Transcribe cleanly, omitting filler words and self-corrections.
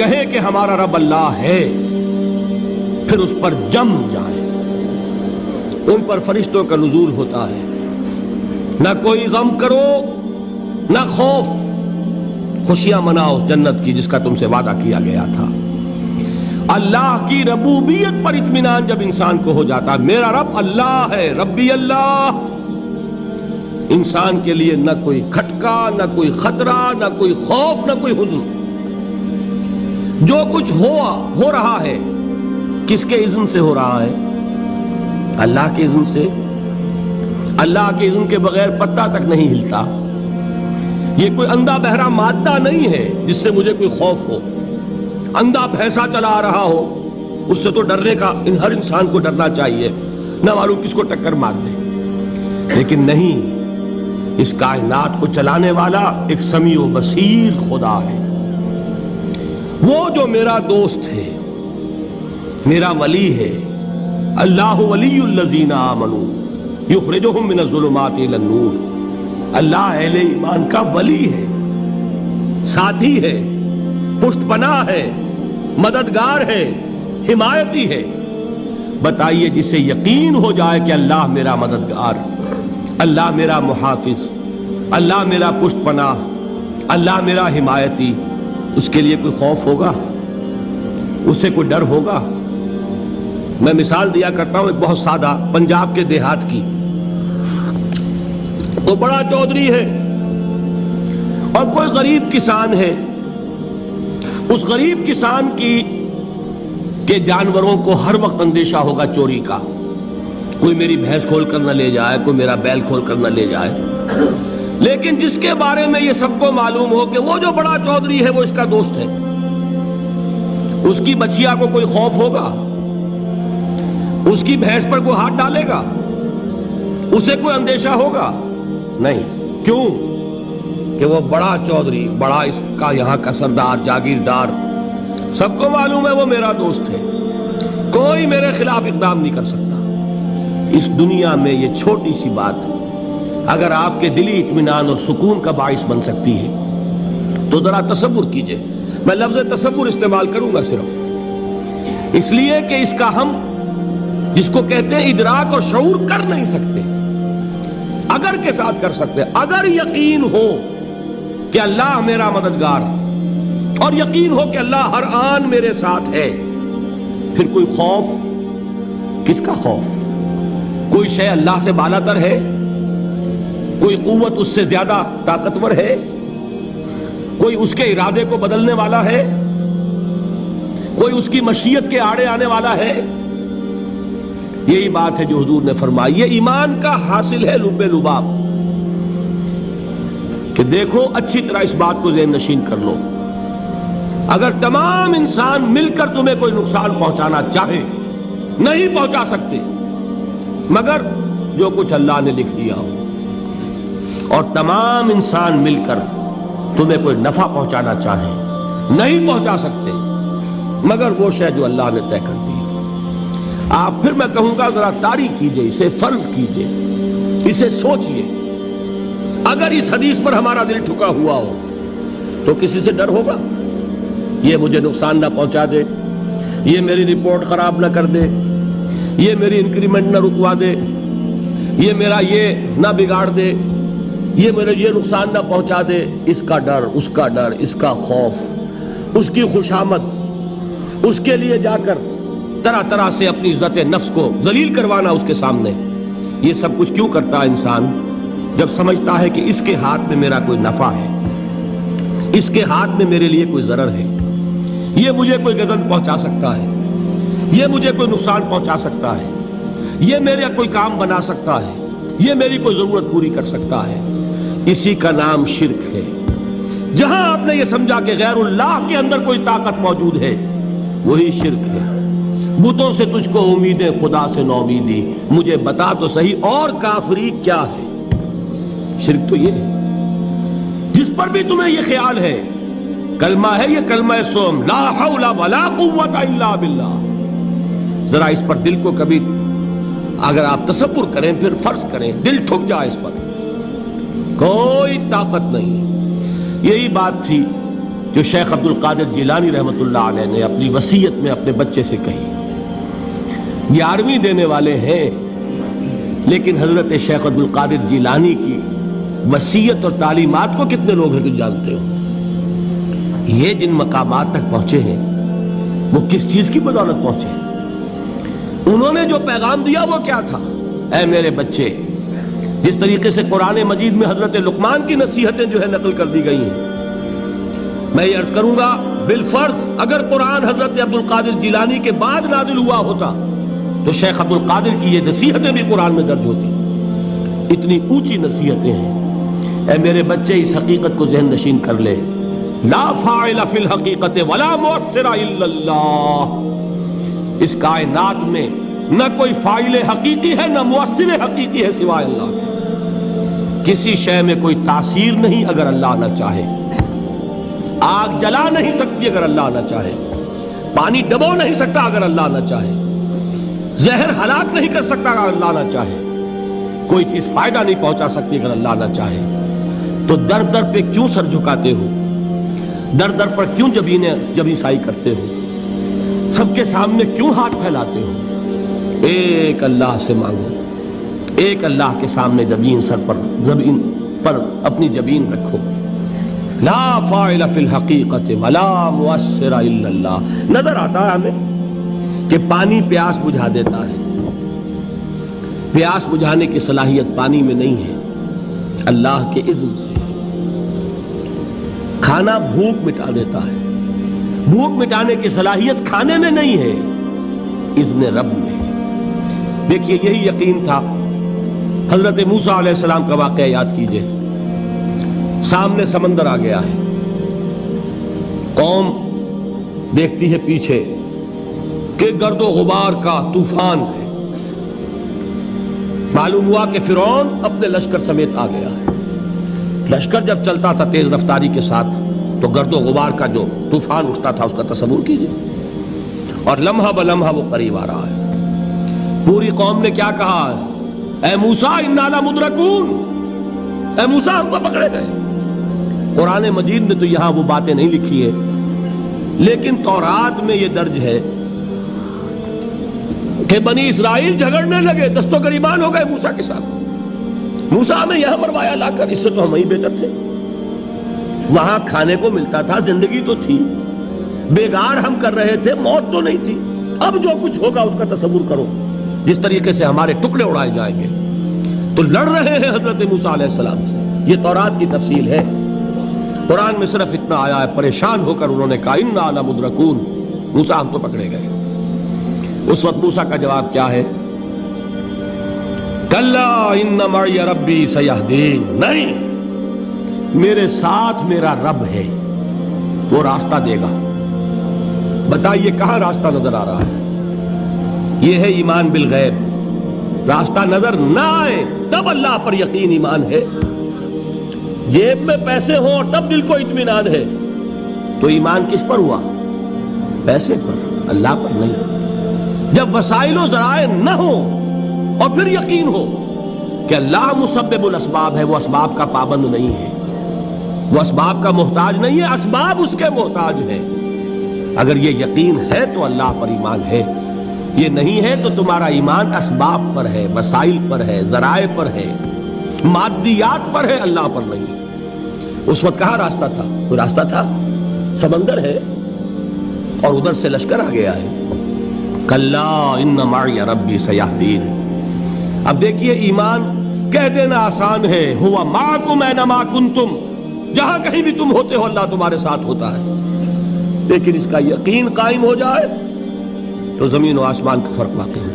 کہیں کہ ہمارا رب اللہ ہے پھر اس پر جم جائیں۔ ان پر فرشتوں کا نزول ہوتا ہے، نہ کوئی غم کرو نہ خوف، خوشیاں مناؤ جنت کی جس کا تم سے وعدہ کیا گیا تھا۔ اللہ کی ربوبیت پر اطمینان جب انسان کو ہو جاتا، میرا رب اللہ ہے، ربی اللہ، انسان کے لیے نہ کوئی کھٹکا، نہ کوئی خطرہ، نہ کوئی خوف، نہ کوئی حزن۔ جو کچھ ہو رہا ہے کس کے اذن سے ہو رہا ہے؟ اللہ کے اذن سے۔ اللہ کے اذن کے بغیر پتا تک نہیں ہلتا۔ یہ کوئی اندھا بہرا مادہ نہیں ہے جس سے مجھے کوئی خوف ہو۔ اندھا بھینسا چلا آ رہا ہو اس سے تو ڈرنے کا ہر انسان کو ڈرنا چاہیے، نہ معلوم کس کو ٹکر مار دے۔ لیکن نہیں، اس کائنات کو چلانے والا ایک سمیع و بصیر خدا ہے۔ وہ جو میرا دوست ہے، میرا ولی ہے۔ اللہ ولی الذین آمنوا یخرجہم من الظلمات الی النور۔ اللہ اہل ایمان کا ولی ہے، ساتھی ہے، پشت پناہ ہے، مددگار ہے، حمایتی ہے۔ بتائیے جسے یقین ہو جائے کہ اللہ میرا مددگار، اللہ میرا محافظ، اللہ میرا پشت پناہ، اللہ میرا حمایتی، اس کے لیے کوئی خوف ہوگا؟ اس سے کوئی ڈر ہوگا؟ میں مثال دیا کرتا ہوں ایک بہت سادہ پنجاب کے دیہات کی۔ وہ بڑا چودھری ہے اور کوئی غریب کسان ہے۔ اس غریب کسان کے جانوروں کو ہر وقت اندیشہ ہوگا چوری کا، کوئی میری بھینس کھول کر نہ لے جائے، کوئی میرا بیل کھول کر نہ لے جائے۔ لیکن جس کے بارے میں یہ سب کو معلوم ہو کہ وہ جو بڑا چودھری ہے وہ اس کا دوست ہے، اس کی بچیا کو کوئی خوف ہوگا؟ اس کی بھینس پر کوئی ہاتھ ڈالے گا؟ اسے کوئی اندیشہ ہوگا؟ نہیں۔ کیوں؟ کہ وہ بڑا چودھری، بڑا اس کا یہاں کا سردار، جاگیردار، سب کو معلوم ہے وہ میرا دوست ہے، کوئی میرے خلاف اقدام نہیں کر سکتا۔ اس دنیا میں یہ چھوٹی سی بات اگر آپ کے دلی اطمینان اور سکون کا باعث بن سکتی ہے تو ذرا تصور کیجئے۔ میں لفظ تصور استعمال کروں گا صرف اس لیے کہ اس کا ہم جس کو کہتے ہیں ادراک اور شعور کر نہیں سکتے، اگر کے ساتھ کر سکتے۔ اگر یقین ہو کہ اللہ میرا مددگار اور یقین ہو کہ اللہ ہر آن میرے ساتھ ہے، پھر کوئی خوف، کس کا خوف؟ کوئی شے اللہ سے بالا تر ہے؟ کوئی قوت اس سے زیادہ طاقتور ہے؟ کوئی اس کے ارادے کو بدلنے والا ہے؟ کوئی اس کی مشیت کے آڑے آنے والا ہے؟ یہی بات ہے جو حضور نے فرمائی۔ یہ ایمان کا حاصل ہے لب لباب، کہ دیکھو اچھی طرح اس بات کو ذہن نشین کر لو، اگر تمام انسان مل کر تمہیں کوئی نقصان پہنچانا چاہے نہیں پہنچا سکتے، مگر جو کچھ اللہ نے لکھ دیا ہو، اور تمام انسان مل کر تمہیں کوئی نفع پہنچانا چاہے نہیں پہنچا سکتے، مگر وہ شے جو اللہ نے طے کر دی۔ آپ پھر میں کہوں گا ذرا طاری کیجئے، اسے فرض کیجئے، اسے سوچئے۔ اگر اس حدیث پر ہمارا دل ٹھکا ہوا ہو تو کسی سے ڈر ہوگا؟ یہ مجھے نقصان نہ پہنچا دے، یہ میری رپورٹ خراب نہ کر دے، یہ میری انکریمنٹ نہ رکوا دے، یہ میرا یہ نہ بگاڑ دے، یہ میرے یہ نقصان نہ پہنچا دے۔ اس کا ڈر، اس کا ڈر، اس کا خوف، اس کی خوشامد، اس کے لیے جا کر طرح طرح سے اپنی عزت نفس کو ذلیل کروانا اس کے سامنے، یہ سب کچھ کیوں کرتا ہے انسان؟ جب سمجھتا ہے کہ اس کے ہاتھ میں میرا کوئی نفع ہے، اس کے ہاتھ میں میرے لیے کوئی ضرر ہے، یہ مجھے کوئی غضب پہنچا سکتا ہے، یہ مجھے کوئی نقصان پہنچا سکتا ہے، یہ میرا کوئی کام بنا سکتا ہے، یہ میری کوئی ضرورت پوری کر سکتا ہے، اسی کا نام شرک ہے۔ جہاں آپ نے یہ سمجھا کہ غیر اللہ کے اندر کوئی طاقت موجود ہے، وہی شرک ہے۔ بتوں سے تجھ کو امیدیں، خدا سے نومیدی، مجھے بتا تو صحیح اور کافری کیا ہے؟ شرک تو یہ ہے۔ جس پر بھی تمہیں یہ خیال ہے، کلمہ ہے یہ کلمہ سوم، لا حول ولا قوت الا باللہ، ذرا اس پر دل کو کبھی اگر آپ تصور کریں، پھر فرض کریں، دل ٹھک جائے اس پر، کوئی طاقت نہیں۔ یہی بات تھی جو شیخ عبد القادر جیلانی رحمۃ اللہ علیہ نے اپنی وصیت میں اپنے بچے سے کہی. 11ویں دینے والے ہیں، لیکن حضرت شیخ عبد القادر جیلانی کی وصیت اور تعلیمات کو کتنے لوگ ہیں کہ جانتے ہو؟ یہ جن مقامات تک پہنچے ہیں وہ کس چیز کی بدولت پہنچے ہیں؟ انہوں نے جو پیغام دیا وہ کیا تھا؟ اے میرے بچے، جس طریقے سے قرآن مجید میں حضرت لقمان کی نصیحتیں جو ہے نقل کر دی گئی ہیں، میں یہ عرض کروں گا بالفرض اگر قرآن حضرت عبد القادر جیلانی کے بعد نازل ہوا ہوتا تو شیخ عبد القادر کی یہ نصیحتیں بھی قرآن میں درج ہوتی. اتنی اونچی نصیحتیں ہیں. اے میرے بچے، اس حقیقت کو ذہن نشین کر لے، لا فاعل فی الحقیقت ولا مؤثر الا اللہ. اس کائنات میں نہ کوئی فاعل حقیقی ہے نہ مؤثر حقیقی ہے سوائے اللہ کے. کسی شے میں کوئی تاثیر نہیں اگر اللہ نہ چاہے. آگ جلا نہیں سکتی اگر اللہ نہ چاہے. پانی ڈبو نہیں سکتا اگر اللہ نہ چاہے. زہر ہلاک نہیں کر سکتا اگر اللہ نہ چاہے. کوئی چیز فائدہ نہیں پہنچا سکتی اگر اللہ نہ چاہے. تو در در پہ کیوں سر جھکاتے ہو؟ در در پر کیوں جبیں سائی کرتے ہو؟ سب کے سامنے کیوں ہاتھ پھیلاتے ہو؟ ایک اللہ سے مانگو. ایک اللہ کے سامنے زمین پر اپنی جبین رکھو. لا فاعل فی الحقیقت ولا مؤثر الا اللہ. نظر آتا ہے ہمیں کہ پانی پیاس بجھا دیتا ہے. پیاس بجھانے کی صلاحیت پانی میں نہیں ہے، اللہ کے اذن سے. کھانا بھوک مٹا دیتا ہے، بھوک مٹانے کی صلاحیت کھانے میں نہیں ہے، اذن رب میں. دیکھیے یہی یقین تھا. حضرت موسیٰ علیہ السلام کا واقعہ یاد کیجئے. سامنے سمندر آ گیا ہے، قوم دیکھتی ہے پیچھے کہ گرد و غبار کا طوفان ہے. معلوم ہوا کہ فرعون اپنے لشکر سمیت آ گیا ہے. لشکر جب چلتا تھا تیز رفتاری کے ساتھ تو گرد و غبار کا جو طوفان اٹھتا تھا اس کا تصور کیجئے. اور لمحہ بلمحہ وہ قریب آ رہا ہے. پوری قوم نے کیا کہا ہے؟ اے موسیٰ انا لمدرکون. اے موسیٰ ہم کو پکڑے گئے. قرآن مجید نے تو یہاں وہ باتیں نہیں لکھی ہے، لیکن تورات میں یہ درج ہے کہ بنی اسرائیل جھگڑنے لگے، دست و گریبان ہو گئے موسیٰ کے ساتھ. موسیٰ ہمیں یہاں مروایا لا کر، اس سے تو ہم ہی بہتر تھے. وہاں کھانے کو ملتا تھا، زندگی تو تھی، بیگار ہم کر رہے تھے، موت تو نہیں تھی. اب جو کچھ ہوگا اس کا تصور کرو، جس طریقے سے ہمارے ٹکڑے اڑائے جائیں گے. تو لڑ رہے ہیں حضرت موسیٰ علیہ السلام سے. یہ تورات کی تفصیل ہے. قرآن میں صرف اتنا آیا ہے، پریشان ہو کر انہوں نے کہا انا لمدرکون. موسیٰ ہم تو پکڑے گئے. اس وقت موسیٰ کا جواب کیا ہے؟ کلا ان معی ربی سیہدین. نہیں، میرے ساتھ میرا رب ہے، وہ راستہ دے گا. بتائیے کہاں راستہ نظر آ رہا ہے؟ یہ ہے ایمان بالغیب. راستہ نظر نہ آئے تب اللہ پر یقین ایمان ہے. جیب میں پیسے ہوں اور تب دل کو اطمینان ہے تو ایمان کس پر ہوا؟ پیسے پر، اللہ پر نہیں. جب وسائل و ذرائع نہ ہو اور پھر یقین ہو کہ اللہ مسبب الاسباب ہے، وہ اسباب کا پابند نہیں ہے، وہ اسباب کا محتاج نہیں ہے، اسباب اس کے محتاج ہے. اگر یہ یقین ہے تو اللہ پر ایمان ہے. یہ نہیں ہے تو تمہارا ایمان اسباب پر ہے، وسائل پر ہے، ذرائع پر ہے، مادیات پر ہے، اللہ پر نہیں. اس وقت کہاں راستہ تھا؟ کوئی راستہ تھا؟ سمندر ہے اور ادھر سے لشکر آ گیا ہے. کلا ان معی ربی سیہدین. اب دیکھیے ایمان کہہ دینا آسان ہے، ہوا معکم اینما کنتم. جہاں کہیں بھی تم ہوتے ہو اللہ تمہارے ساتھ ہوتا ہے. لیکن اس کا یقین قائم ہو جائے تو زمین و آسمان کا فرق واقع ہو